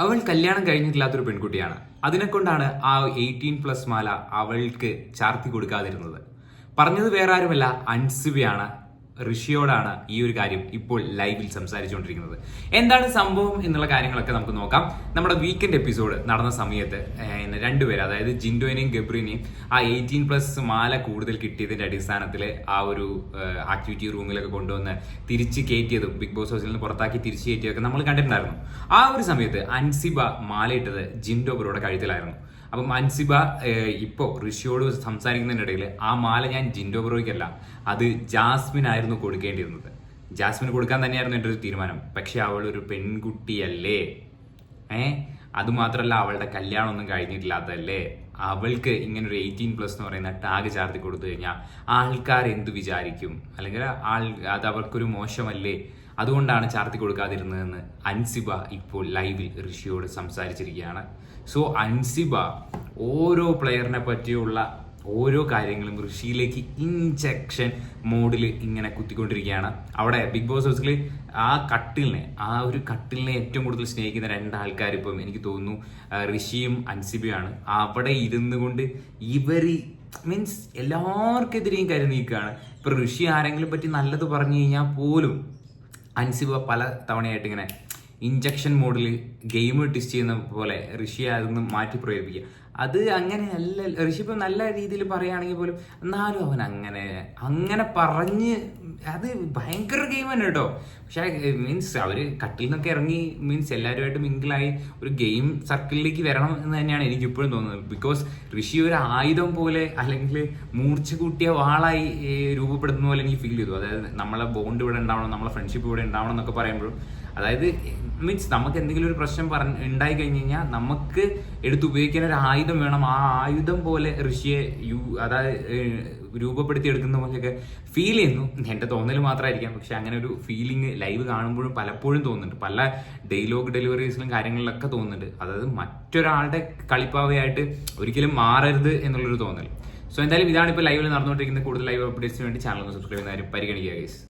അവൾ കല്യാണം കഴിഞ്ഞിട്ടില്ലാത്തൊരു പെൺകുട്ടിയാണ്. അതിനെക്കൊണ്ടാണ് ആ 18+ മാല അവൾക്ക് ചാർത്തി കൊടുക്കാതിരുന്നത്. പറഞ്ഞത് വേറെ ആരുമല്ല, അൻസിബയാണ്. ഋഷിയോടാണ് ഈ ഒരു കാര്യം ഇപ്പോൾ ലൈവിൽ സംസാരിച്ചുകൊണ്ടിരിക്കുന്നത്. എന്താണ് സംഭവം എന്നുള്ള കാര്യങ്ങളൊക്കെ നമുക്ക് നോക്കാം. നമ്മുടെ വീക്കെൻഡ് എപ്പിസോഡ് നടന്ന സമയത്ത് രണ്ടുപേരും, അതായത് ജിൻഡോനെയും ഗബ്രീനെയും ആ 18+ മാല കൂടുതൽ കിട്ടിയതിന്റെ അടിസ്ഥാനത്തിൽ ആ ഒരു ആക്ടിവിറ്റി റൂമിലൊക്കെ കൊണ്ടുവന്ന് തിരിച്ച് കയറ്റിയതും ബിഗ് ബോസ് ഹൗസിൽ നിന്ന് പുറത്താക്കി തിരിച്ച് കയറ്റിയതൊക്കെ നമ്മൾ കണ്ടിട്ടുണ്ടായിരുന്നു. ആ ഒരു സമയത്ത് അൻസിബ മാലയിട്ടത് ജിൻഡോ ബ്രോയുടെ കഴുത്തിലായിരുന്നു. അപ്പം അൻസിബ ഇപ്പോൾ ഋഷിയോട് സംസാരിക്കുന്നതിനിടയിൽ ആ മാല ഞാൻ ജിൻഡോ ബ്രോയ്ക്കല്ല, അത് ജാസ്മിൻ ആയിരുന്നു കൊടുക്കേണ്ടിയിരുന്നത്. ജാസ്മിന് കൊടുക്കാൻ തന്നെയായിരുന്നു എൻ്റെ ഒരു തീരുമാനം. പക്ഷെ അവൾ ഒരു പെൺകുട്ടിയല്ലേ, അതുമാത്രമല്ല അവളുടെ കല്യാണം ഒന്നും കഴിഞ്ഞിട്ടില്ലാത്തതല്ലേ. അവൾക്ക് ഇങ്ങനെ ഒരു 18+ എന്ന് പറയുന്ന ടാഗ് ചാർത്തി കൊടുത്തു കഴിഞ്ഞാൽ ആൾക്കാർ എന്ത് വിചാരിക്കും, അല്ലെങ്കിൽ അത് അവർക്കൊരു മോശമല്ലേ, അതുകൊണ്ടാണ് ചാർത്തി കൊടുക്കാതിരുന്നതെന്ന് അൻസിബ ഇപ്പോൾ ലൈവിൽ ഋഷിയോട് സംസാരിച്ചിരിക്കുകയാണ്. സോ അൻസിബ ഓരോ പ്ലെയറിനെ പറ്റിയുള്ള ഓരോ കാര്യങ്ങളും ഋഷിയിലേക്ക് ഇൻജെക്ഷൻ മോഡിൽ ഇങ്ങനെ കുത്തിക്കൊണ്ടിരിക്കുകയാണ്. അവിടെ ബിഗ് ബോസ് ഹൗസിൽ ആ ഒരു കട്ടിലിനെ ഏറ്റവും കൂടുതൽ സ്നേഹിക്കുന്ന രണ്ടാൾക്കാർ ഇപ്പം എനിക്ക് തോന്നുന്നു ഋഷിയും അൻസിബയാണ്. അവിടെ ഇരുന്നു കൊണ്ട് മീൻസ് എല്ലാവർക്കെതിരെയും കരുതി നീക്കുകയാണ്. ഇപ്പൊ ഋഷി ആരെങ്കിലും പറ്റി നല്ലത് പറഞ്ഞു കഴിഞ്ഞാൽ പോലും അൻസിബ പല തവണയായിട്ട് ഇങ്ങനെ ഇഞ്ചക്ഷൻ മോഡിൽ ഗെയിം ടെസ്റ്റ് ചെയ്യുന്ന പോലെ ഋഷി അതൊന്നും മാറ്റി പ്രയോഗിക്കുക. അത് അങ്ങനെയല്ല. ഋഷി ഇപ്പം നല്ല രീതിയിൽ പറയുകയാണെങ്കിൽ പോലും എന്നാലും അവൻ അങ്ങനെ പറഞ്ഞ് അത് ഭയങ്കര ഗെയിം തന്നെ കേട്ടോ. പക്ഷെ മീൻസ് അവർ കട്ടിൽ നിന്നൊക്കെ ഇറങ്ങി മീൻസ് എല്ലാവരുമായിട്ട് മിങ്കിളായി ഒരു ഗെയിം സർക്കിളിലേക്ക് വരണം എന്ന് തന്നെയാണ് എനിക്ക് ഇപ്പോഴും തോന്നുന്നത്. ബിക്കോസ് ഋഷി ഒരു ആയുധം പോലെ അല്ലെങ്കിൽ മൂർച്ച കൂട്ടിയ വാളായി രൂപപ്പെടുത്തുന്ന പോലെ എനിക്ക് ഫീൽ ചെയ്തു. അതായത് നമ്മളെ ബോണ്ട് ഇവിടെ ഉണ്ടാവണം, നമ്മളെ ഫ്രണ്ട്ഷിപ്പ് ഇവിടെ ഉണ്ടാവണം എന്നൊക്കെ പറയുമ്പോഴും, അതായത് മീൻസ് നമുക്ക് എന്തെങ്കിലും ഒരു പ്രശ്നം ഉണ്ടായി കഴിഞ്ഞ് കഴിഞ്ഞാൽ നമുക്ക് എടുത്തുപയോഗിക്കാൻ ഒരു ആയുധം വേണം. ആ ആയുധം പോലെ ഋഷിയെ രൂപപ്പെടുത്തി എടുക്കുന്ന പോലെയൊക്കെ ഫീൽ ചെയ്യുന്നു. എൻ്റെ തോന്നൽ മാത്രമായിരിക്കാം, പക്ഷെ അങ്ങനെ ഒരു ഫീലിംഗ് ലൈവ് കാണുമ്പോഴും പലപ്പോഴും തോന്നുന്നുണ്ട്. പല ഡയലോഗ് ഡെലിവറീസിലും കാര്യങ്ങളിലൊക്കെ തോന്നുന്നുണ്ട്. അതായത് മറ്റൊരാളുടെ കളിപ്പാവയായിട്ട് ഒരിക്കലും മാറരുത് എന്നുള്ളൊരു തോന്നൽ. സോ എന്തായാലും ഇതാണ് ഇപ്പോൾ ലൈവിൽ നടന്നുകൊണ്ടിരിക്കുന്നത്. കൂടുതൽ ലൈവ് അപ്ഡേറ്റ്സിന് വേണ്ടി ചാനൽ ഒന്ന് സബ്സ്ക്രൈബ് ചെയ്യുന്നവരും പരിഗണിക്കുക ഗൈസ്.